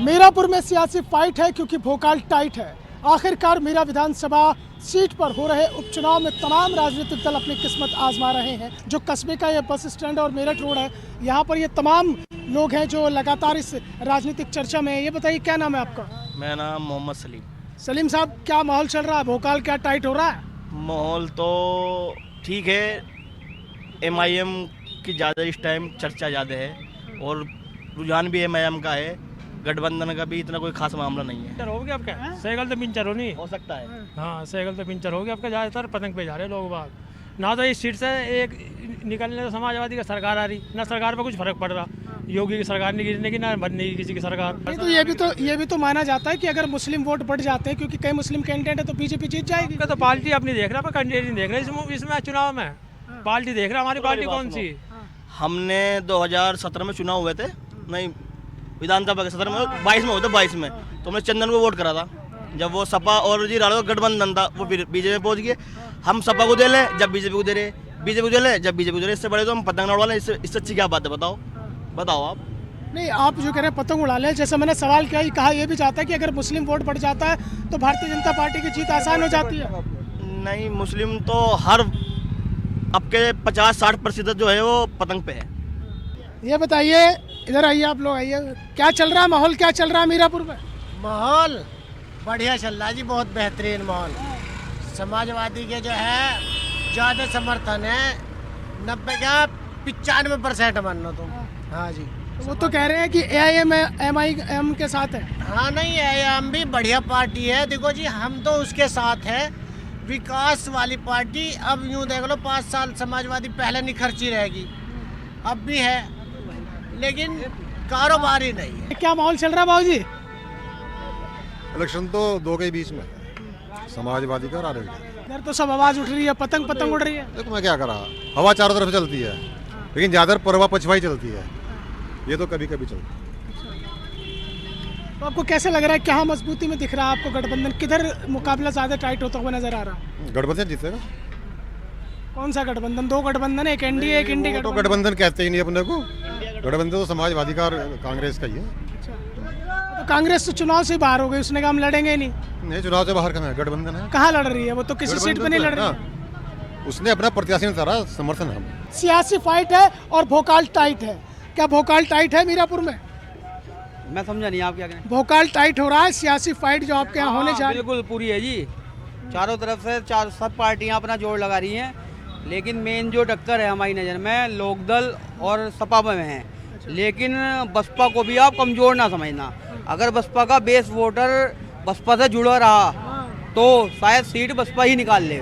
मीरापुर में सियासी फाइट है क्योंकि भोकाल टाइट है। आखिरकार मीरा विधानसभा सीट पर हो रहे उपचुनाव में तमाम राजनीतिक दल अपनी किस्मत आजमा रहे हैं। जो कस्बे का ये बस स्टैंड और मेरठ रोड है, यहाँ पर ये तमाम लोग हैं जो लगातार इस राजनीतिक चर्चा में है। ये बताइए, क्या नाम है आपका? मेरा नाम मोहम्मद सलीम। सलीम साहब, क्या माहौल चल रहा है? भोकाल क्या टाइट हो रहा है? माहौल तो ठीक है, MIM की ज़्यादा इस टाइम चर्चा ज़्यादा है और रुझान भी MIM का है। गठबंधन का भी इतना कोई खास मामला नहीं है। हो गया आपका साइकिल तो पिंचर हो नहीं हो सकता है। हाँ, साइकिल तो पिंचर हो गया आपका। ज़्यादातर पतंग पे जा रहे लोग बाग ना। तो इस सीट से एक निकलने तो समाजवादी का सरकार आ रही ना, सरकार पर कुछ फर्क पड़ रहा। योगी की सरकार नहीं गिरने की, ना बनने की किसी की सरकार। नहीं तो ये भी तो माना जाता है कि अगर मुस्लिम वोट बढ़ जाते हैं, क्योंकि कई मुस्लिम कैंडिडेट है, तो बीजेपी जीत जाएगी। तो पार्टी अपनी देख रहा, कैंडिडेट नहीं देख रहा इसमें चुनाव में। पार्टी देख रहा, हमारी पार्टी कौन सी। हमने 2017 में चुनाव हुए थे, नहीं विधानसभा के 17 में 22 में हुए थे। 22 में तो हमने चंदन को वोट करा था। जब वो सपा और जी रालोद का गठबंधन था, वो बीजेपी पहुंच गए। हम सपा को दे ले जब बीजेपी को दे रहे, बीजेपी को दे ले जब बीजेपी को दे रहे। इससे बड़े तो हम पतंग उड़ा लें। इससे अच्छी क्या बात है? बताओ आप। नहीं, आप जो कह रहे हैं पतंग उड़ा लें, जैसे मैंने सवाल किया, कहा ये भी चाहता है कि अगर मुस्लिम वोट बढ़ जाता है तो भारतीय जनता पार्टी की जीत आसान हो जाती है। नहीं, मुस्लिम तो हर आपके 50-60% जो है वो पतंग पे है। ये बताइए, इधर आइए, आप लोग आइए, क्या चल रहा है? माहौल क्या चल रहा है मीरापुर में? माहौल बढ़िया चल रहा है जी, बहुत बेहतरीन माहौल। समाजवादी के जो है ज़्यादा समर्थन है, 90 क्या 95% मान लो तुम। हाँ जी, वो तो कह रहे हैं कि AIM के साथ है। हाँ नहीं, AIM भी बढ़िया पार्टी है। देखो जी, हम तो उसके साथ है, विकास वाली पार्टी। अब यूँ देख लो, 5 साल समाजवादी पहले नहीं खर्ची रहेगी, अब भी है, लेकिन कारोबार ही नहीं है। क्या माहौल चल रहा है बाबूजी? इलेक्शन तो दो के बीच में, समाजवादी का और आरएलडी। इधर तो सब आवाज उठ रही है, पतंग उड़ रही है। देखो मैं क्या करा, हवा चारों तरफ चलती है, लेकिन ज्यादातर परवा पछवाई चलती है। ये तो कभी कभी चलती है। तो आपको कैसे लग रहा है, क्या मजबूती में दिख रहा है आपको गठबंधन? किधर मुकाबला ज्यादा टाइट होता हुआ नजर आ रहा है? गठबंधन जीतेगा। कौन सा गठबंधन? 2 गठबंधन, एक एनडीए एक इंडी तो गठबंधन कहते ही नहीं अपने को। गठबंधन तो समाजवादी का और कांग्रेस का ही है। तो कांग्रेस तो चुनाव से बाहर हो गई, उसने कहा हम लड़ेंगे नहीं। नहीं, चुनाव से बाहर कहाँ है, गठबंधन है। कहाँ लड़ रही है वो? तो किसी सीट पे नहीं लड़ रही है। उसने अपना प्रत्याशी ने तारा, समर्थन है। सियासी फाइट है और भोकाल टाइट है। क्या भोकाल टाइट है मीरापुर में? मैं समझा नहीं, आप क्या कहें? भोकाल टाइट हो रहा है, सियासी फाइट जो आपके यहाँ होने जा रही है। बिल्कुल पूरी है जी, चारों तरफ से सब पार्टियां अपना जोर लगा रही हैं, लेकिन मेन जो टक्कर है हमारी नज़र में लोकदल और सपा में है। लेकिन बसपा को भी आप कमज़ोर ना समझना। अगर बसपा का बेस वोटर बसपा से जुड़ा रहा तो शायद सीट बसपा ही निकाल ले।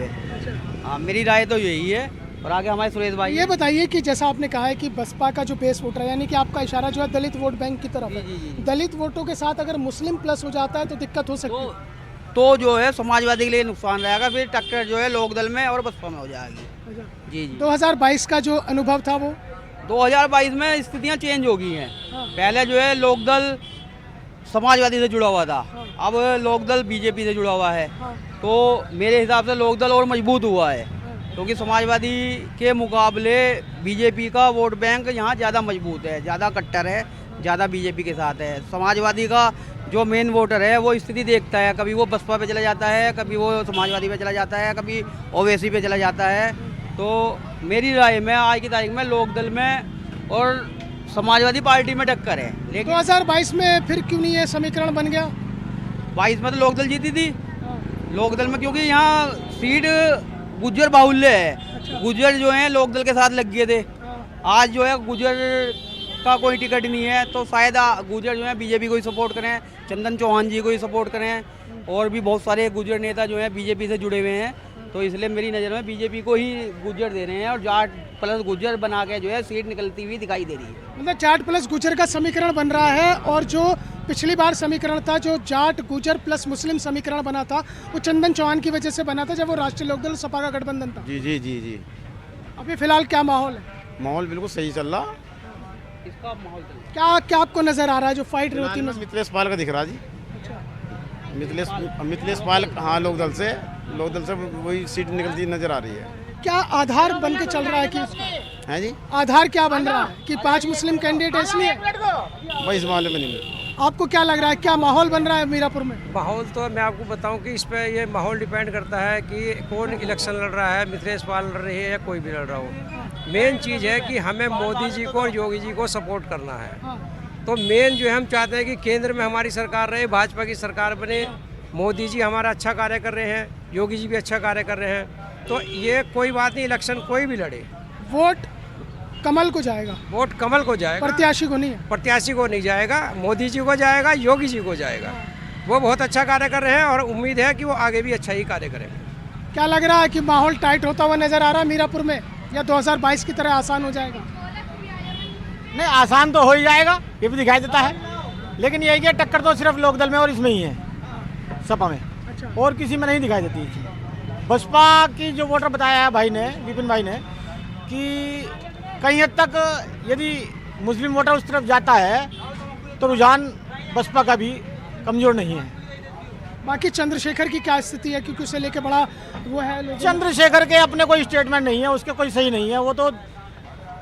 हाँ, मेरी राय तो यही है। और आगे हमारे सुरेश भाई, ये बताइए कि जैसा आपने कहा है कि बसपा का जो बेस वोटर है, यानी कि आपका इशारा जो है दलित वोट बैंक की तरफ है। दलित वोटों के साथ अगर मुस्लिम प्लस हो जाता है तो दिक्कत हो सकती है। तो जो है समाजवादी के लिए नुकसान रहेगा। फिर टक्कर जो है लोकदल में और बसपा में हो जाएगी। जी जी। 2022 का जो अनुभव था वो 2022 में स्थितियाँ चेंज हो गई हैं। पहले जो है लोकदल समाजवादी से जुड़ा हुआ था, अब लोकदल बीजेपी से जुड़ा हुआ है। तो मेरे हिसाब से लोकदल और मजबूत हुआ है, क्योंकि समाजवादी के मुकाबले बीजेपी का वोट बैंक यहाँ ज़्यादा मजबूत है, ज़्यादा कट्टर है, ज़्यादा बीजेपी के साथ है। समाजवादी का जो मेन वोटर है वो स्थिति देखता है, कभी वो बसपा पे चला जाता है, कभी वो समाजवादी पे चला जाता है, कभी ओवैसी पे चला जाता है। तो मेरी राय में आज की तारीख में लोकदल में और समाजवादी पार्टी में टक्कर है। लेकिन 2022 में फिर क्यों नहीं ये समीकरण बन गया? 22 में तो लोकदल जीती थी। लोकदल में क्योंकि यहाँ सीट गुज्जर बाहुल्य है, गुज्जर जो हैं लोकदल के साथ लग गए थे। आज जो है गुज्जर का कोई टिकट नहीं है, तो शायद गुज्जर जो है बीजेपी को ही सपोर्ट करें, चंदन चौहान जी को ही सपोर्ट करें, और भी बहुत सारे गुज्जर नेता जो हैं बीजेपी से जुड़े हुए हैं। तो इसलिए मेरी नज़र में बीजेपी को ही गुज्जर दे रहे हैं, और जाट प्लस गुज्जर बना के जो है सीट निकलती हुई दिखाई दे रही है। मतलब जाट प्लस गुज्जर का समीकरण बन रहा है। और जो पिछली बार समीकरण था, जो जाट गुज्जर प्लस मुस्लिम समीकरण बना था, वो चंदन चौहान की वजह से बना था, जब वो राष्ट्रीय लोकदल सपा का गठबंधन था। जी जी जी जी। अभी फिलहाल क्या माहौल है? माहौल बिल्कुल सही चल रहा। इसका माहौल क्या आपको नजर आ रहा है जो फाइट होती है? मिथिलेश पाल का दिख रहा जी। मिथिलेश पाल, हाँ, लोकदल से वही सीट निकलती नजर आ रही है। क्या आधार बन के चल रहा है कि हैं जी। आधार क्या बन रहा है कि 5 मुस्लिम कैंडिडेट है इसलिए? भाई इस मामले में नहीं। आपको क्या लग रहा है, क्या माहौल बन रहा है मीरापुर में? माहौल तो मैं आपको बताऊं कि इस पे ये माहौल डिपेंड करता है कि कौन इलेक्शन लड़ रहा है, मिथिलेश पाल लड़ रही है या कोई भी लड़ रहा हो। मेन चीज़ है कि हमें मोदी जी को और योगी जी को सपोर्ट करना है। तो मेन जो है हम चाहते हैं कि केंद्र में हमारी सरकार रहे, भाजपा की सरकार बने। मोदी जी हमारा अच्छा कार्य कर रहे हैं, योगी जी भी अच्छा कार्य कर रहे हैं। तो ये कोई बात नहीं, इलेक्शन कोई भी लड़े, वोट कमल को जाएगा, वोट कमल को जाएगा, प्रत्याशी को नहीं है। प्रत्याशी को नहीं जाएगा, मोदी जी को जाएगा, योगी जी को जाएगा। वो बहुत अच्छा कार्य कर रहे हैं और उम्मीद है कि वो आगे भी अच्छा ही कार्य करेंगे। क्या लग रहा है कि माहौल टाइट होता हुआ नजर आ रहा है मीरापुर में, या 2022 की तरह आसान हो जाएगा? नहीं, आसान तो हो ही जाएगा, ये भी दिखाई देता है। लेकिन यही कि टक्कर तो सिर्फ लोकदल में और इसमें ही है, सपा में, और किसी में नहीं दिखाई देती है। बसपा की जो वोटर बताया है भाई ने, विपिन भाई ने, कि कहीं हद तक यदि मुस्लिम वोटर उस तरफ जाता है तो रुझान बसपा का भी कमज़ोर नहीं है। बाकी चंद्रशेखर की क्या स्थिति है, क्योंकि उसे लेके बड़ा वो है लोगों में। चंद्रशेखर के अपने कोई स्टेटमेंट नहीं है, उसके कोई सही नहीं है। वो तो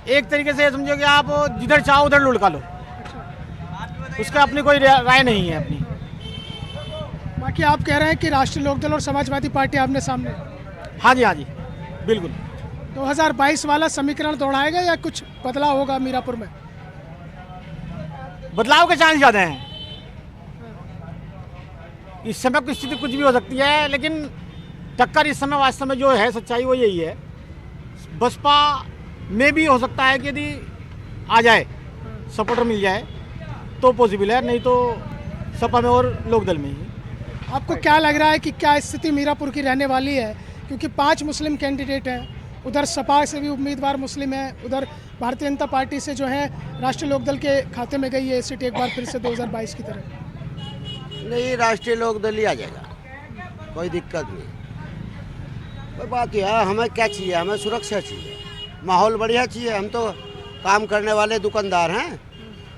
एक तरीके से समझो कि आप जिधर चाहो उधर लुढ़का लो, उसका अपनी कोई राय नहीं है अपनी। बाकी आप कह रहे हैं कि राष्ट्रीय लोकदल और समाजवादी पार्टी आमने सामने। हाँ जी, बिल्कुल। 2022 वाला समीकरण दोहराएगा या कुछ बदलाव होगा मीरापुर में? बदलाव के चांस ज़्यादा हैं। इस समय की स्थिति कुछ भी हो सकती है, लेकिन टक्कर इस समय वास्तव में जो है सच्चाई वो यही है। बसपा में भी हो सकता है कि यदि आ जाए, सपोर्टर मिल जाए तो पॉसिबल है, नहीं तो सपा में और लोकदल में ही। आपको क्या लग रहा है कि क्या स्थिति मीरापुर की रहने वाली है, क्योंकि 5 मुस्लिम कैंडिडेट हैं, उधर सपा से भी उम्मीदवार मुस्लिम है, उधर भारतीय जनता पार्टी से जो है राष्ट्रीय लोकदल के खाते में गई है सीट एक बार फिर से 2022 की तरह? नहीं, राष्ट्रीय लोकदल ही आ जाएगा, कोई दिक्कत नहीं। कोई बात है, हमें क्या चाहिए, हमें सुरक्षा चाहिए, माहौल बढ़िया चाहिए। हम तो काम करने वाले दुकानदार हैं,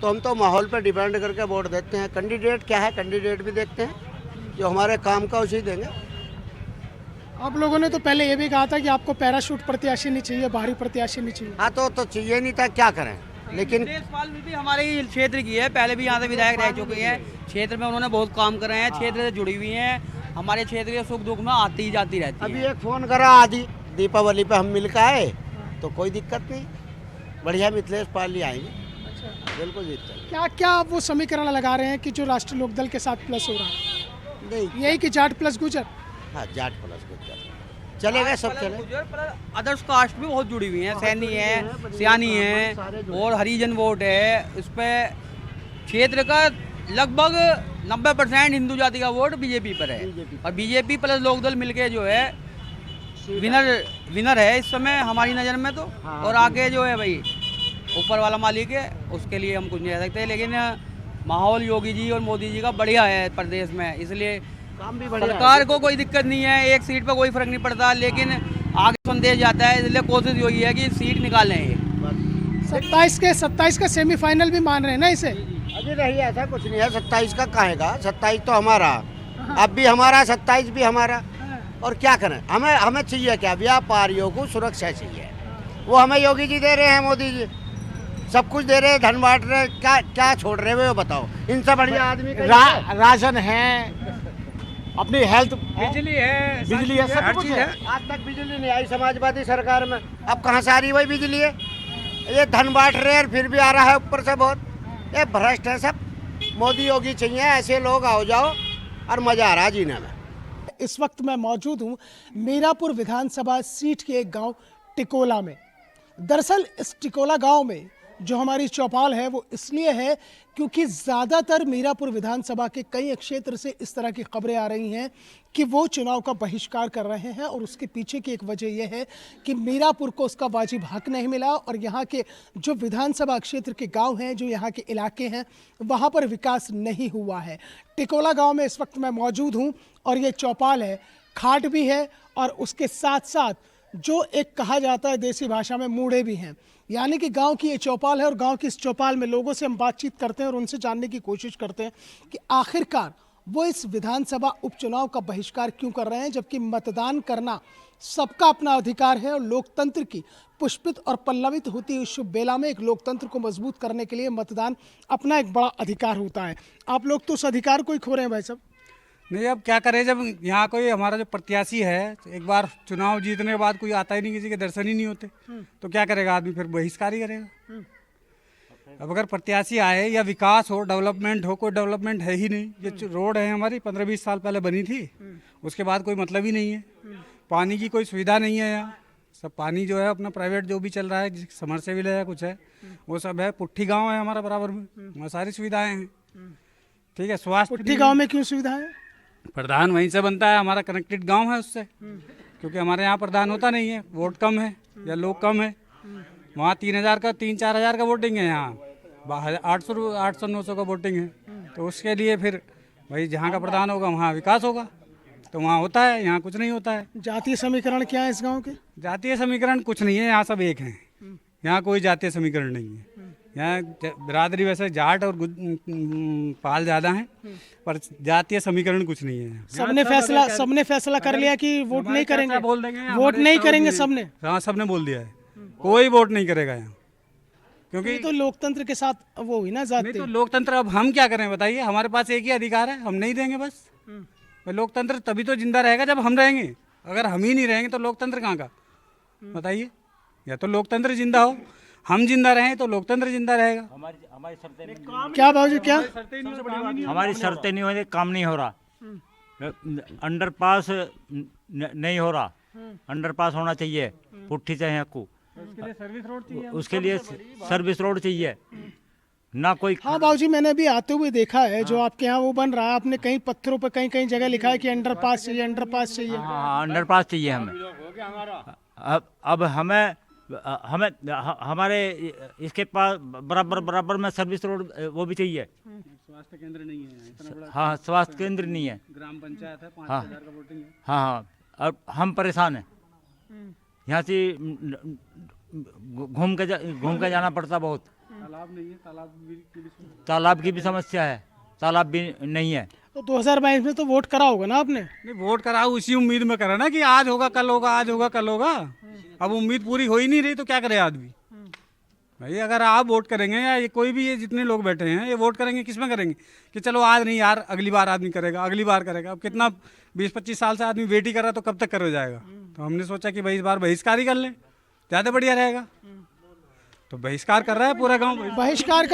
तो हम तो माहौल पर डिपेंड करके वोट देते हैं। कैंडिडेट क्या है, कैंडिडेट भी देखते हैं, जो हमारे काम का उसे देंगे। आप लोगों ने तो पहले ये भी कहा था कि आपको पैराशूट प्रत्याशी नहीं चाहिए, बाहरी प्रत्याशी नहीं चाहिए। हाँ, तो चाहिए नहीं था, क्या करें। लेकिन मिथिलेश पाल भी हमारे ही क्षेत्र की है, पहले भी यहाँ से विधायक रह चुके हैं। क्षेत्र में उन्होंने बहुत काम करे हैं, क्षेत्र से जुड़ी हुई हैं, हमारे क्षेत्र के सुख दुख में आती ही जाती रहती है। अभी एक फ़ोन करा आदि दीपावली पे हम मिल के आए, तो कोई दिक्कत नहीं, बढ़िया मिथिलेश पाल ही आएंगे, बिल्कुल जीतते हैं। क्या क्या आप वो समीकरण लगा रहे हैं कि जो राष्ट्रीय लोकदल के साथ प्लस हो रहा है? नहीं, यही कि जाट प्लस गुजर? हाँ, जाट प्लस गुजर चलेगा, सब चले। अदर्स कास्ट भी बहुत जुड़ी हुई हैं, सैनी है, सियानी है और हरिजन वोट है। इस पर क्षेत्र का लगभग 90% हिंदू जाति का वोट बीजेपी पर है, और बीजेपी प्लस लोकदल मिलके जो है विनर है इस समय हमारी नज़र में तो। और आगे जो है भाई ऊपर वाला मालिक है, उसके लिए हम कुछ नहीं कह सकते। लेकिन माहौल योगी जी और मोदी जी का बढ़िया है प्रदेश में, इसलिए काम भी बढ़िया सरकार को कोई दिक्कत नहीं है, एक सीट पर कोई फर्क नहीं पड़ता, लेकिन आगे संदेश जाता है, इसलिए कोशिश यही है कि सीट निकालें ये। 27 का सेमीफाइनल भी मान रहे हैं ना इसे? अभी नहीं, ऐसा कुछ नहीं है। 27 का कहेगा, 27 तो हमारा, अब भी हमारा, 27 भी हमारा। और क्या करें, हमें चाहिए क्या, व्यापारियों को सुरक्षा चाहिए। वो हमें योगी जी दे रहे हैं, मोदी जी सब कुछ दे रहे हैं, धन बांट रहे, क्या छोड़ रहे हो बताओ। इनसे बढ़िया आदमी राशन है, अपनी हेल्थ, बिजली है, सब कुछ है। आज तक बिजली नहीं आई समाजवादी सरकार में, अब कहाँ से आ रही वही बिजली है। ये धन बांट रहे हैं, फिर भी आ रहा है ऊपर से बहुत। ये भ्रष्ट है सब। मोदी योगी चाहिए, ऐसे लोग आओ जाओ और मजा आ रहा जीने में। इस वक्त मैं मौजूद हूँ मीरापुर विधानसभा सीट के एक गांव टिकोला में। दरअसल इस टिकोला गांव में जो हमारी चौपाल है वो इसलिए है क्योंकि ज़्यादातर मीरापुर विधानसभा के कई क्षेत्र से इस तरह की खबरें आ रही हैं कि वो चुनाव का बहिष्कार कर रहे हैं, और उसके पीछे की एक वजह यह है कि मीरापुर को उसका वाजिब हक नहीं मिला, और यहाँ के जो विधानसभा क्षेत्र के गांव हैं, जो यहाँ के इलाके हैं, वहाँ पर विकास नहीं हुआ है। टिकोला गांव में इस वक्त मैं मौजूद हूँ, और ये चौपाल है, खाट भी है, और उसके साथ साथ जो एक कहा जाता है देसी भाषा में मूढ़े भी हैं। यानी कि गांव की ये चौपाल है, और गांव की इस चौपाल में लोगों से हम बातचीत करते हैं और उनसे जानने की कोशिश करते हैं कि आखिरकार वो इस विधानसभा उपचुनाव का बहिष्कार क्यों कर रहे हैं, जबकि मतदान करना सबका अपना अधिकार है और लोकतंत्र की पुष्पित और पल्लवित होती हुई शुभ बेला में एक लोकतंत्र को मजबूत करने के लिए मतदान अपना एक बड़ा अधिकार होता है। आप लोग तो उस अधिकार को ही खो रहे हैं भाई साहब। नहीं, अब क्या करें, जब यहाँ कोई हमारा जो प्रत्याशी है एक बार चुनाव जीतने के बाद कोई आता ही नहीं, किसी के दर्शन ही नहीं होते, तो क्या करेगा आदमी, फिर बहिष्कार ही करेगा। अब अगर प्रत्याशी आए या विकास हो, डेवलपमेंट हो, कोई डेवलपमेंट है ही नहीं। ये रोड है हमारी 15-20 साल पहले बनी थी, उसके बाद कोई मतलब ही नहीं है। पानी की कोई सुविधा नहीं है यहाँ, सब पानी जो है अपना प्राइवेट जो भी चल रहा है, समरसेबिल है कुछ है, वो सब है। पुट्ठी गांव है हमारा बराबर में, वहाँ सारी सुविधाएं हैं। ठीक है, स्वास्थ्य पुट्ठी गांव में क्यों सुविधा है? प्रधान वहीं से बनता है, हमारा कनेक्टेड गांव है उससे, क्योंकि हमारे यहाँ प्रधान होता नहीं है, वोट कम है या लोग कम है। वहाँ 3,000 का 3-4 हज़ार का वोटिंग है, यहाँ 800-900 का वोटिंग है। तो उसके लिए फिर भाई जहाँ का प्रधान होगा वहाँ विकास होगा, तो वहाँ होता है, यहाँ कुछ नहीं होता है। जातीय समीकरण क्या है इस गांव के? जातीय समीकरण कुछ नहीं है, यहाँ सब एक हैं, यहाँ कोई जातीय समीकरण नहीं है। यहाँ बिरादरी वैसे जाट और पाल ज़्यादा हैं, पर जातीय समीकरण कुछ नहीं है। सबने फैसला कर लिया कि वोट नहीं करेंगे, बोल देंगे वोट नहीं करेंगे सबने। हाँ, सबने बोल दिया है, कोई वोट नहीं करेगा यहाँ, क्योंकि तो लोकतंत्र के साथ वो हुई ना जाती। तो लोकतंत्र, अब हम क्या करें बताइए, हमारे पास एक ही अधिकार है, हम नहीं देंगे बस। लोकतंत्र तभी तो जिंदा रहेगा जब हम रहेंगे, अगर हम ही नहीं रहेंगे तो लोकतंत्र कहाँ का, बताइए। या तो लोकतंत्र जिंदा हो, हम जिंदा रहें तो लोकतंत्र जिंदा रहेगा। हमारी शर्तें क्या बाबूजी, क्या हमारी शर्तें नहीं होने, काम नहीं हो रहा, अंडरपास नहीं हो रहा, अंडरपास होना चाहिए, पुट्ठी चाहिए आपको, उसके लिए सर्विस रोड चाहिए ना कोई। हाँ बाबूजी, मैंने अभी आते हुए देखा है जो आपके यहाँ वो बन रहा है, आपने कहीं पत्थरों पर कहीं कहीं जगह लिखा है कि अंडरपास चाहिए, अंडरपास चाहिए। हाँ, अंडरपास चाहिए हमें। अब हमें हमारे इसके पास बराबर में सर्विस रोड वो भी चाहिए। स्वास्थ्य केंद्र नहीं है, हाँ स्वास्थ्य केंद्र नहीं है, ग्राम पंचायत है, 5,000 का वोटिंग है। हाँ, अब हम परेशान हैं, यहाँ से घूम के जाना पड़ता बहुत। तालाब नहीं है, तालाब की भी समस्या है, तालाब भी नहीं है। तो 2022 में तो वोट करा होगा ना आपने? नहीं, वोट करा उसी उम्मीद में करा ना कि आज होगा कल होगा, आज होगा कल होगा। अब उम्मीद पूरी हो ही नहीं रही तो क्या करे आदमी। भाई अगर आप वोट करेंगे या ये कोई भी, ये जितने लोग बैठे हैं ये वोट करेंगे, किस में करेंगे कि चलो आज नहीं यार अगली बार आदमी करेगा, अगली बार करेगा। अब कितना 20-25 साल से आदमी वेट ही कर रहा, तो कब तक कर हो जाएगा। तो हमने सोचा कि भाई इस बार बहिष्कार ही कर लें, ज़्यादा बढ़िया रहेगा। तो बहिष्कार कर रहा है पूरा गांव। बहिष्कार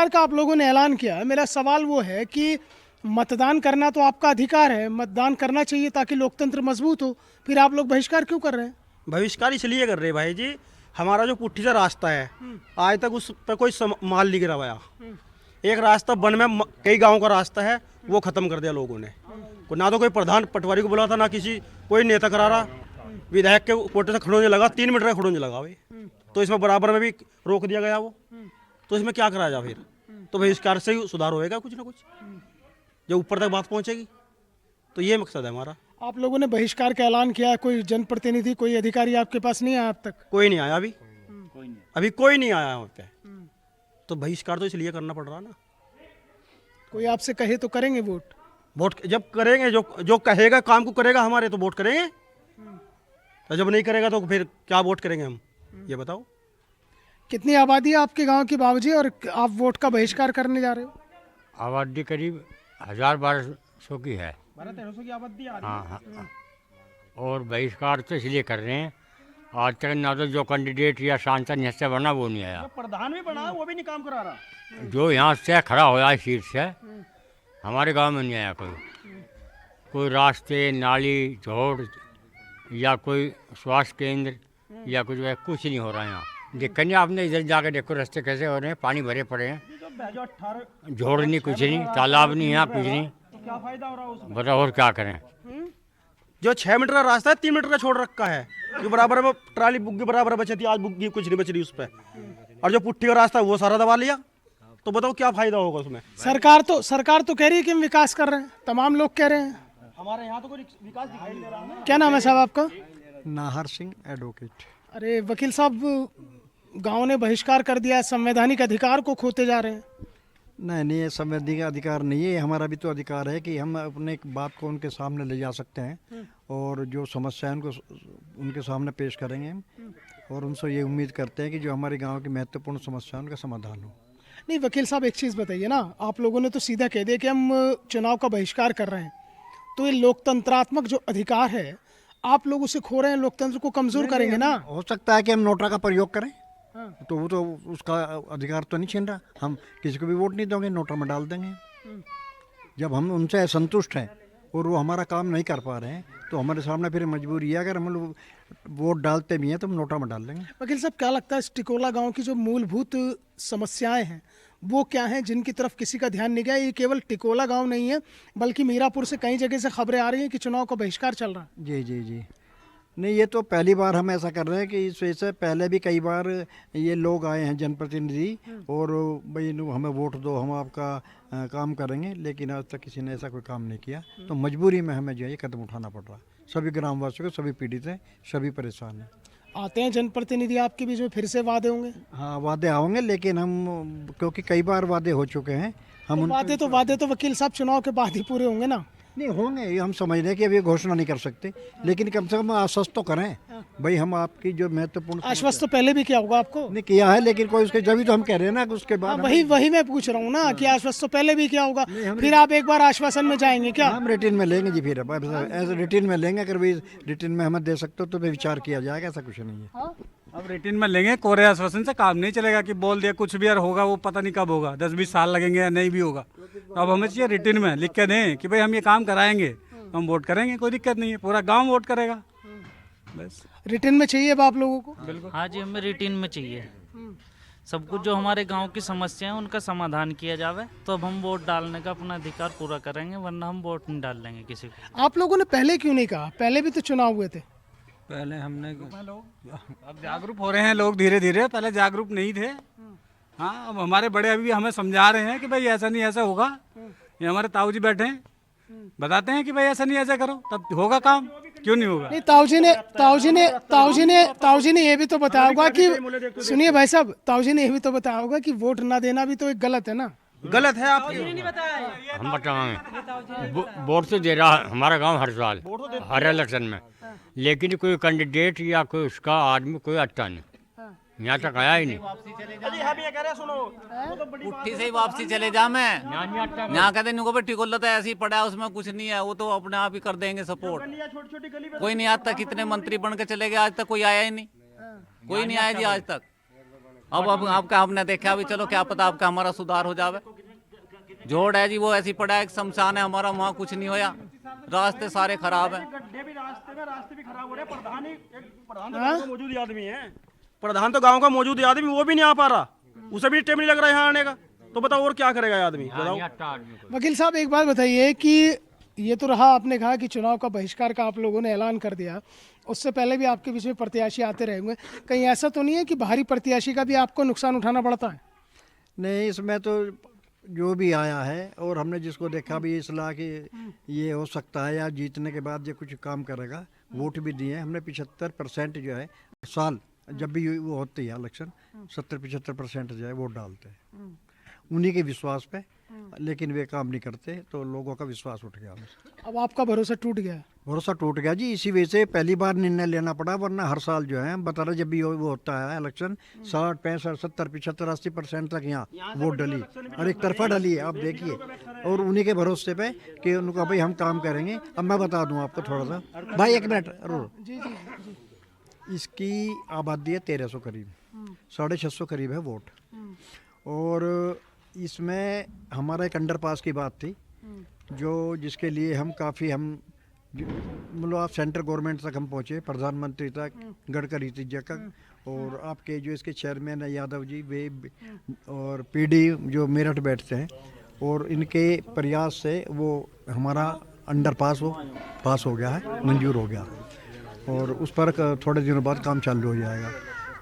का आप लोगों ने ऐलान किया है। मेरा सवाल वो है कि मतदान करना तो आपका अधिकार है, मतदान करना चाहिए ताकि लोकतंत्र मजबूत हो, फिर आप लोग बहिष्कार क्यों कर रहे हैं? बहिष्कार इसलिए कर रहे हैं भाई जी, हमारा जो पुट्ठी का रास्ता है आज तक उस पर कोई माल नहीं गिराया। एक रास्ता वन में कई गाँव का रास्ता है, वो खत्म कर दिया लोगों ने। ना तो कोई प्रधान पटवारी को बुला था, ना किसी कोई नेता करा रहा, विधायक के कोटे से खड़ोने लगा, 3 मीटर का खड़ोने लगा भाई। तो इसमें बराबर में भी रोक दिया गया वो, तो इसमें क्या कराया जा फिर? तो बहिष्कार से ही सुधार होएगा कुछ ना कुछ, जब ऊपर तक बात पहुंचेगी। तो ये मकसद है हमारा। आप लोगों ने बहिष्कार का ऐलान किया, कोई जनप्रतिनिधि, कोई अधिकारी आपके पास नहीं आया अब तक? कोई नहीं आया अभी कोई नहीं आया वहाँ पे। तो बहिष्कार तो इसलिए करना पड़ रहा ना। कोई आपसे कहे तो करेंगे वोट जब करेंगे, जो कहेगा काम को करेगा हमारे, तो वोट करेंगे। तो जब नहीं करेगा तो फिर क्या वोट करेंगे हम, ये बताओ। कितनी आबादी है आपके गांव की बाबूजी, और आप वोट का बहिष्कार करने जा रहे हो? आबादी करीब 1000-1200 की है, 1200-1300 की आबादी आ रही है। हाँ। और बहिष्कार तो इसलिए कर रहे हैं, आज तक ना तो जो कैंडिडेट या सांसद यहाँ से बना वो नहीं आया, प्रधान भी बना वो भी नहीं काम करा रहा। जो यहाँ से खड़ा होया है सीट से, हमारे गांव में नहीं आया कोई रास्ते, नाली, झोड़ या कोई स्वास्थ्य केंद्र या कुछ नहीं हो रहा है यहाँ। देखा नहीं आपने, इधर जाकर देखो रास्ते कैसे हो रहे हैं, पानी भरे पड़े हैं, झोड़ नहीं, कुछ नहीं, तालाब नहीं, यहाँ कुछ नहीं। क्या फायदा हो रहा है उसमें? बताओ और क्या करें। जो 6 मीटर का रास्ता है 3 मीटर का छोड़ रखा है, जो बराबर में ट्राली बुग्गी बराबर बची थी, आज बुग्गी कुछ नहीं बच रही उस पर। और जो पुट्ठी का रास्ता है वो सारा दबा लिया, तो बताओ क्या फायदा होगा उसमें। सरकार तो कह रही है कि हम विकास कर रहे हैं, तमाम लोग कह रहे हैं। हमारे यहाँ तो कोई विकास दिखाई नहीं दे रहा है। क्या नाम है साहब आपका? नाहर सिंह एडवोकेट। अरे वकील साहब, गांव ने बहिष्कार कर दिया, संवैधानिक अधिकार को खोते जा रहे हैं। नहीं नहीं, ये संवैधानिक अधिकार नहीं है, ये हमारा भी तो अधिकार है कि हम अपने एक बात को उनके सामने ले जा सकते हैं और जो समस्या है उनको उनके सामने पेश करेंगे हम, और उनसे ये उम्मीद करते हैं कि जो हमारे गांव की महत्वपूर्ण समस्या है उनका समाधान हो। नहीं वकील साहब, एक चीज़ बताइए ना, आप लोगों ने तो सीधा कह दिया कि हम चुनाव का बहिष्कार कर रहे हैं, तो ये लोकतंत्रात्मक जो अधिकार है आप लोग उसे खो रहे हैं, लोकतंत्र को कमज़ोर करेंगे ना। हो सकता है कि हम नोटा का प्रयोग करें, तो वो तो उसका अधिकार तो नहीं छीन रहा, हम किसी को भी वोट नहीं देंगे, नोटा में डाल देंगे। जब हम उनसे असंतुष्ट हैं और वो हमारा काम नहीं कर पा रहे हैं तो हमारे सामने फिर मजबूरी है, अगर हम लोग वोट डालते भी हैं तो हम नोटा में डाल देंगे। वकील साहब, क्या लगता है इस टिकोला गांव की जो मूलभूत समस्याएं हैं वो क्या हैं जिनकी तरफ किसी का ध्यान नहीं गया? ये केवल टिकोला गांव नहीं है बल्कि मीरापुर से कई जगह से खबरें आ रही हैं कि चुनाव का बहिष्कार चल रहा है। जी जी जी, नहीं ये तो पहली बार हम ऐसा कर रहे हैं कि इस वजह से पहले भी कई बार ये लोग आए हैं जनप्रतिनिधि और भाई हमें वोट दो, हम आपका काम करेंगे, लेकिन आज तक किसी ने ऐसा कोई काम नहीं किया, तो मजबूरी में हमें जो है ये कदम उठाना पड़ रहा है। सभी ग्रामवासियों को, सभी पीड़ित हैं, सभी परेशान हैं। आते हैं जनप्रतिनिधि आपके बीच में, फिर से वादे होंगे? हाँ वादे होंगे, लेकिन हम क्योंकि कई बार वादे हो चुके हैं हम तो वादे तो वकील साहब चुनाव के बाद ही पूरे होंगे ना। नहीं होंगे, ये हम समझ रहे हैं कि अभी घोषणा नहीं कर सकते, लेकिन कम से कम आश्वस्त तो करें भाई हम आपकी जो महत्वपूर्ण। आश्वस्त तो पहले भी किया होगा आपको? नहीं किया है, लेकिन कोई उसके जब तो हम कह रहे हैं ना कि उसके बाद वही मैं पूछ रहा हूँ ना कि आश्वस्त तो पहले भी किया होगा, फिर आप एक बार आश्वासन में जाएंगे क्या? हम रिटर्न में लेंगे जी, फिर ऐसे रिटर्न में लेंगे, अगर भी रिटर्न में हमें दे सकते हो तो फिर विचार किया जाएगा, ऐसा कुछ नहीं है। अब रिटर्न में लेंगे, कोरे आश्वासन से काम नहीं चलेगा कि बोल दिया कुछ भी यार होगा, वो पता नहीं कब होगा, 10-20 साल लगेंगे या नहीं भी होगा। तो अब हमें चाहिए रिटर्न में लिख के दें कि भाई हम ये काम कराएंगे, हम वोट करेंगे, कोई दिक्कत नहीं है, पूरा गांव वोट करेगा बस। रिटर्न में चाहिए अब आप लोगों को? हाँ जी, हमें रिटर्न में चाहिए सब कुछ, जो हमारे गांव की समस्या है उनका समाधान किया जावे, तो अब हम वोट डालने का अपना अधिकार पूरा करेंगे, वरना हम वोट नहीं डाल लेंगे किसी को। आप लोगों ने पहले क्यों नहीं कहा? पहले भी तो चुनाव हुए थे। पहले हमने अब जागरूक हो रहे हैं लोग धीरे धीरे, पहले जागरूक नहीं थे। हाँ, अब हमारे बड़े अभी हमें समझा रहे हैं कि भाई ऐसा नहीं ऐसा होगा, ये हमारे ताऊ जी बैठे हैं बताते हैं कि भाई ऐसा नहीं ऐसा करो, तब होगा काम, क्यों नहीं होगा? नहीं, ताऊ जी ने ये भी तो बताया होगा कि, सुनिए भाई साहब, ताऊ जी ने ये भी तो बताया होगा कि वोट ना देना भी तो एक गलत है ना। गलत है आप हम बताएंगे, वोट तो दे रहा है हमारा गांव हर साल, हर इलेक्शन में, लेकिन कोई कैंडिडेट या कोई उसका आदमी कोई अच्छा नहीं, यहाँ तक आया ही नहीं। पुट्ठी से ही वापसी चले जा, मैं यहाँ कहते नहीं को टिकोला तो ऐसे ही पड़ा है, उसमें कुछ नहीं है, वो तो अपने आप ही कर देंगे सपोर्ट। कोई नहीं, आज तक कितने मंत्री बन के चले गए, आज तक कोई आया ही नहीं, कोई नहीं आया जी आज तक। अब आपका हमने देखा अभी, चलो क्या पता आपका हमारा सुधार हो जावे। जोड़ है जी वो ऐसी पड़ा है, शमशान है हमारा, वहाँ कुछ नहीं होया, रास्ते सारे खराब है। मौजूद आदमी है, प्रधान तो गांव का मौजूद आदमी, वो भी नहीं आ पा रहा, उसे भी टाइम नहीं लग रहा है यहाँ आने का, तो बताओ और क्या करेगा आदमी? बताओ वकील साहब, एक बात बताइए कि ये तो रहा, आपने कहा कि चुनाव का बहिष्कार का आप लोगों ने ऐलान कर दिया, उससे पहले भी आपके बीच में प्रत्याशी आते रहे होंगे, कहीं ऐसा तो नहीं है कि बाहरी प्रत्याशी का भी आपको नुकसान उठाना पड़ता है? नहीं, इसमें तो जो भी आया है और हमने जिसको देखा भी सलाह कि ये हो सकता है या जीतने के बाद ये कुछ काम करेगा, वोट भी दिए। हमने 75% जो है साल जब भी वो होती है इलेक्शन, 70-75% जो है वोट डालते हैं उन्हीं के विश्वास पे, लेकिन वे काम नहीं करते तो लोगों का विश्वास उठ गया। अब आपका भरोसा टूट गया? भरोसा टूट गया जी, इसी वजह से पहली बार निर्णय लेना पड़ा, वरना हर साल जो है बता रहे जब भी वो होता है इलेक्शन 60, 65, 70, 75, 80% तक यहाँ वोट डली और एक तरफा डली है, आप देखिए, और उन्हीं के भरोसे पे कि उनका भाई हम काम करेंगे। अब मैं बता दूँ आपको थोड़ा सा, भाई एक मिनट, इसकी आबादी है 1300 करीब, 650 करीब है वोट, और इसमें हमारा एक अंडरपास की बात थी जो जिसके लिए हम काफ़ी मतलब आप सेंट्रल गवर्नमेंट तक हम पहुँचे, प्रधानमंत्री तक, गडकरी जी तक, और आपके जो इसके चेयरमैन है यादव जी, वे और पीडी जो मेरठ बैठते हैं, और इनके प्रयास से वो हमारा अंडरपास वो पास हो गया है, मंजूर हो गया, और उस पर थोड़े दिनों बाद काम चालू हो जाएगा।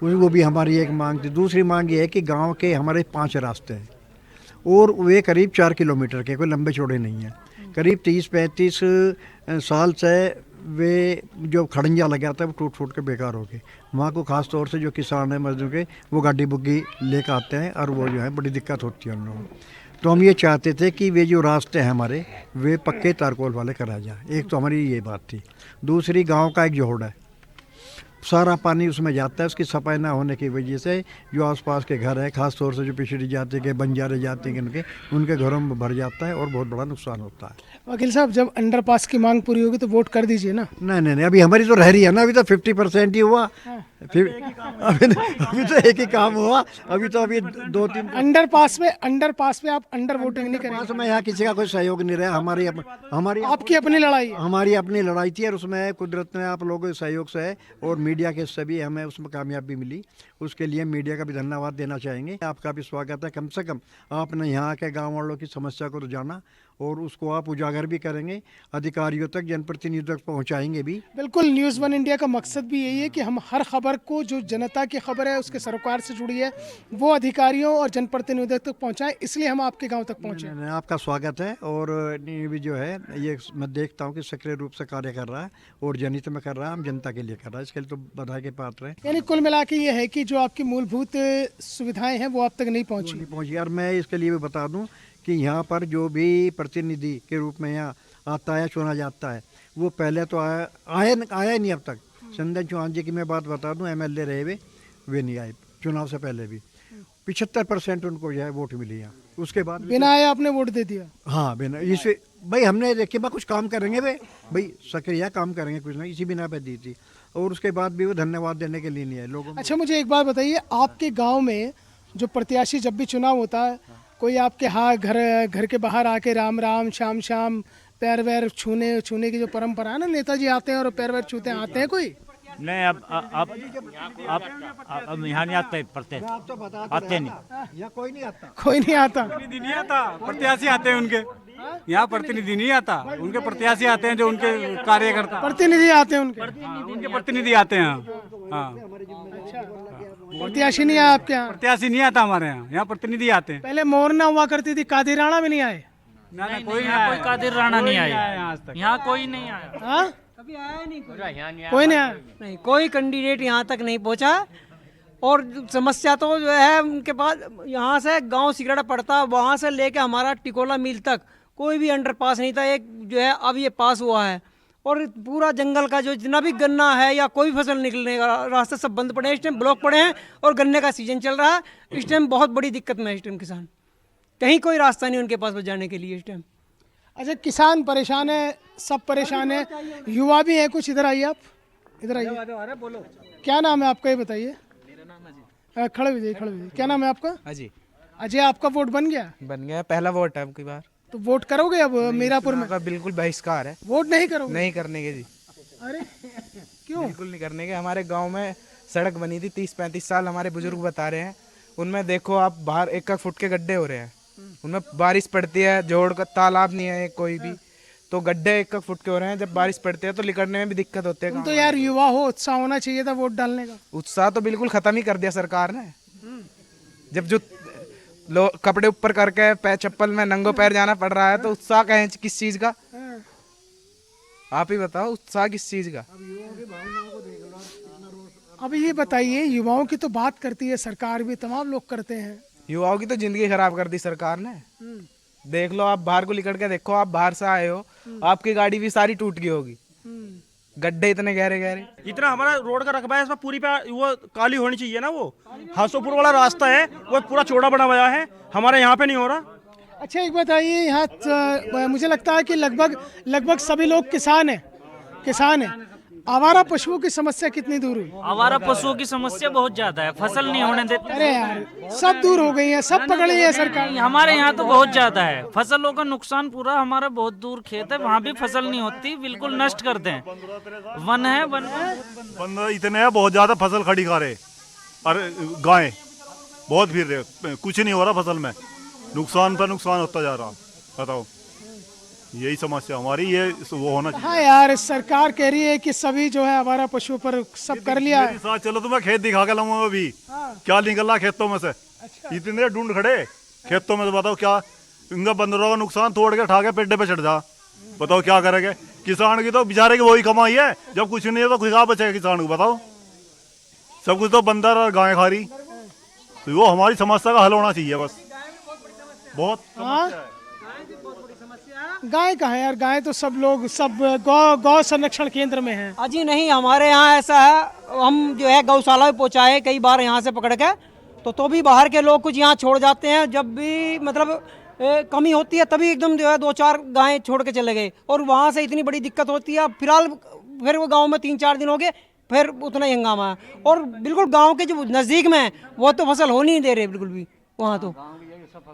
वो भी हमारी एक मांग थी। दूसरी मांग ये है कि गांव के हमारे 5 रास्ते हैं और वे करीब 4 किलोमीटर के, कोई लंबे चौड़े नहीं हैं, करीब 30-35 साल से वे जो खड़ंजा लगा था वो टूट फूट के बेकार हो गए। वहाँ को ख़ास तौर से जो किसान है मजदूर के, वो गाड़ी बुग्गी लेकर आते हैं और वो जो है बड़ी दिक्कत होती है उन लोगों को। तो हम ये चाहते थे कि वे जो रास्ते हैं हमारे, वे पक्के तारकोल वाले करा जाए। एक तो हमारी ये बात थी। दूसरी, गांव का एक जोड़ है, सारा पानी उसमें जाता है। उसकी सफाई ना होने की वजह से जो आसपास के घर है, ख़ास तौर से जो पिछड़ी जाति के, बंजारे जाति के, उनके घरों में भर जाता है और बहुत बड़ा नुकसान होता है। वकील साहब, जब अंडरपास की मांग पूरी होगी तो वोट कर दीजिए ना। नहीं, अभी हमारी तो रह रही है ना, अभी तो 50% ही हुआ। फिर अभी तो एक ही काम हुआ। अभी 2-3 अंडरपास में आप अंडर वोटिंग नहीं करेंगे? में यहाँ किसी का कोई सहयोग नहीं रहा। हमारी आपकी अपनी लड़ाई है। हमारी अपनी लड़ाई थी और उसमें कुदरत ने आप लोगों के सहयोग से और मीडिया के सभी हमें उसमें कामयाबी मिली। उसके लिए मीडिया का भी धन्यवाद देना चाहेंगे। आपका भी स्वागत है। कम से कम आपने यहाँ के गाँव वालों की समस्या को तो जाना और उसको आप उजागर भी करेंगे, अधिकारियों तक, जनप्रतिनिधियों तक पहुँचाएंगे भी। बिल्कुल, न्यूज़ 1 इंडिया का मकसद भी यही है कि हम हर खबर को, जो जनता की खबर है, उसके सरोकार से जुड़ी है, वो अधिकारियों और जनप्रतिनिधियों तक पहुँचाएं। इसलिए हम आपके गांव तक पहुँचे। आपका स्वागत है। और ये भी जो है, ये मैं देखता हूँ कि सक्रिय रूप से कार्य कर रहा है और जनहित में कर रहा है, हम जनता के लिए कर रहा है। इसके लिए तो बधाई के पात्र हैं। यानी कुल मिला के ये है कि जो आपकी मूलभूत सुविधाएं हैं वो आप तक नहीं पहुँची। और मैं इसके लिए भी बता दूँ कि यहाँ पर जो भी प्रतिनिधि के रूप में यहाँ आता है, चुना जाता है, वो पहले तो आया नहीं अब तक। चंदन चौहान जी की मैं बात बता दूं, MLA रहे वे नहीं आए चुनाव से पहले भी। 75% उनको जो है वोट मिली यहाँ। उसके बाद बिना आए आपने वोट दे दिया? हाँ, बिना। इसे भाई हमने देखे कुछ काम करेंगे, भाई सक्रिय काम करेंगे कुछ ना, इसी बिना पे दी थी। और उसके बाद भी वो धन्यवाद देने के लिए नहीं आए लोगों। अच्छा, मुझे एक बात बताइए, आपके गाँव में जो प्रत्याशी जब भी चुनाव होता है, कोई आपके घर के बाहर आके राम राम, श्याम श्याम, पैर वैर छूने की जो परंपरा है ना, नेताजी आते हैं और पैर वैर छूते हैं, आते हैं कोई? नहीं, अब यहाँ नहीं आते, आते नहीं, यहाँ कोई नहीं आता। प्रतिनिधि नहीं आता, प्रत्याशी आते हैं उनके। यहाँ प्रतिनिधि नहीं आता, उनके प्रत्याशी आते हैं, जो उनके कार्यकर्ता प्रतिनिधि आते हैं उनके प्रतिनिधि आते हैं। हाँ, प्रत्याशी नहीं आया आपके यहाँ? प्रत्याशी नहीं आता हमारे यहाँ प्रतिनिधि आते हैं। पहले मोरना हुआ करती थी, कादिर राणा भी नहीं आए? कोई कादिर राणा नहीं आया यहाँ, कोई नहीं आया। कभी आया नहीं कोई नहीं आया? नहीं, कोई कैंडिडेट यहाँ तक नहीं पहुँचा। और समस्या तो जो है उनके पास, यहाँ से गांव सिगड़ा पड़ता, वहाँ से लेके हमारा टिकोला मिल तक कोई भी अंडरपास नहीं था। एक जो है अब ये पास हुआ है, और पूरा जंगल का जो जितना भी गन्ना है या कोई फसल निकलने का रास्ते सब बंद पड़े हैं। इस टाइम ब्लॉक पड़े हैं और गन्ने का सीजन चल रहा है। इस टाइम बहुत बड़ी दिक्कत में है इस टाइम किसान, कहीं कोई रास्ता नहीं उनके पास जाने के लिए इस टाइम। अच्छा, किसान परेशान है, सब परेशान है, युवा भी हैं कुछ। इधर आइए, आप इधर आइए। बोलो, क्या नाम है आपका, ये बताइए। खड़े हो जाइए। क्या नाम है आपका? अजय। अजय, आपका वोट बन गया? पहला वोट है अब की बार। तो वोट करोगे अब मीरापुर में? बिल्कुल बहिष्कार है, वोट नहीं करोगे? नहीं करने के जी। अरे क्यों? बिल्कुल नहीं करने के। हमारे गांव में सड़क बनी थी 30-35 साल, हमारे बुजुर्ग बता रहे हैं। उनमें देखो आप, बाहर 1 फुट के गड्ढे हो रहे हैं। उनमें बारिश पड़ती है, जोड़ का तालाब नहीं है कोई भी, तो गड्ढे 1 फुट के हो रहे हैं। जब बारिश पड़ती है तो निकलने में भी दिक्कत होती है। तो यार युवा हो, उत्साह होना चाहिए था वोट डालने का। उत्साह तो बिल्कुल खत्म ही कर दिया सरकार ने। जब जो कपड़े ऊपर करके पैर चप्पल में नंगो पैर जाना पड़ रहा है, तो उत्साह कहें किस चीज का? आप ही बताओ, उत्साह किस चीज का? अब ये बताइए, युवाओं की तो बात करती है सरकार भी, तमाम लोग करते हैं। युवाओं की तो जिंदगी खराब कर दी सरकार ने। देख लो, आप बाहर को निकल के देखो, आप बाहर से आए हो, आपकी गाड़ी भी सारी टूट गई होगी। गड्ढे इतने गहरे। इतना हमारा रोड का रकबा है, इसमें पूरी पे वो काली होनी चाहिए ना। वो हासोपुर वाला रास्ता है, वो पूरा चौड़ा बना हुआ है, हमारे यहाँ पे नहीं हो रहा। अच्छा, एक बताइए, यहाँ मुझे लगता है कि लगभग सभी लोग किसान हैं। आवारा पशुओं की समस्या कितनी दूर हुई? आवारा पशुओं की समस्या बहुत ज्यादा है, फसल नहीं होने देते। अरे यार, सब दूर हो गई है, सब पकड़ ली है सरकार। हमारे यहाँ तो बहुत ज्यादा है, फसलों का नुकसान पूरा। हमारा बहुत दूर खेत है, वहाँ भी फसल नहीं होती, बिल्कुल नष्ट करते हैं। वन है बंद इतने है, बहुत ज्यादा फसल खड़ी खा रहे और गाय बहुत फिर रहे, कुछ नहीं हो रहा फसल में, नुकसान पर नुकसान होता जा रहा। बताओ, यही समस्या हमारी, ये वो होना चाहिए। हाँ यार, सरकार कह रही है कि सभी जो है आवारा पशुओं पर सब कर लिया है। साथ चलो तो मैं खेत दिखा के लाऊंगा अभी। क्या निकल रहा खेतों में से। इतने ढूंढ खड़े खेतों में, तो बताओ क्या, इनका बंदरों का नुकसान तोड़ के उठा के पेड्डे पे चढ़ जा, बताओ क्या करेंगे। किसान की तो बेचारे की वही कमाई है, जब कुछ नहीं है तो क्या बचेगा किसान को बताओ। सब कुछ तो बंदर और गाय खा रही, तो वो हमारी समस्या का हल होना चाहिए बस। बहुत गाय कहाँ है यार, गाय तो सब लोग सब गौ संरक्षण केंद्र में है। अजी नहीं, हमारे यहाँ ऐसा है, हम जो है गौशाला में पहुँचाए कई बार यहाँ से पकड़ के, तो भी बाहर के लोग कुछ यहाँ छोड़ जाते हैं। जब भी मतलब कमी होती है तभी एकदम जो है 2-4 गायें छोड़ के चले गए, और वहाँ से इतनी बड़ी दिक्कत होती है। फिलहाल फिर वो गांव में 3-4 दिन हो गए, फिर उतना ही हंगामा है। और बिल्कुल गांव के जो नज़दीक में है वो तो फसल होने नहीं दे रहे बिल्कुल भी वहाँ तो।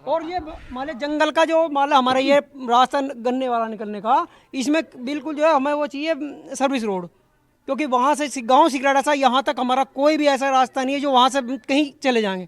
और ये माले जंगल का जो माला हमारा ये रास्ता गन्ने वाला निकलने का, इसमें बिल्कुल जो है हमें वो चाहिए सर्विस रोड, क्योंकि वहाँ से गाँव सिकराड़ा सा यहाँ तक हमारा कोई भी ऐसा रास्ता नहीं है जो वहाँ से कहीं चले जाएंगे।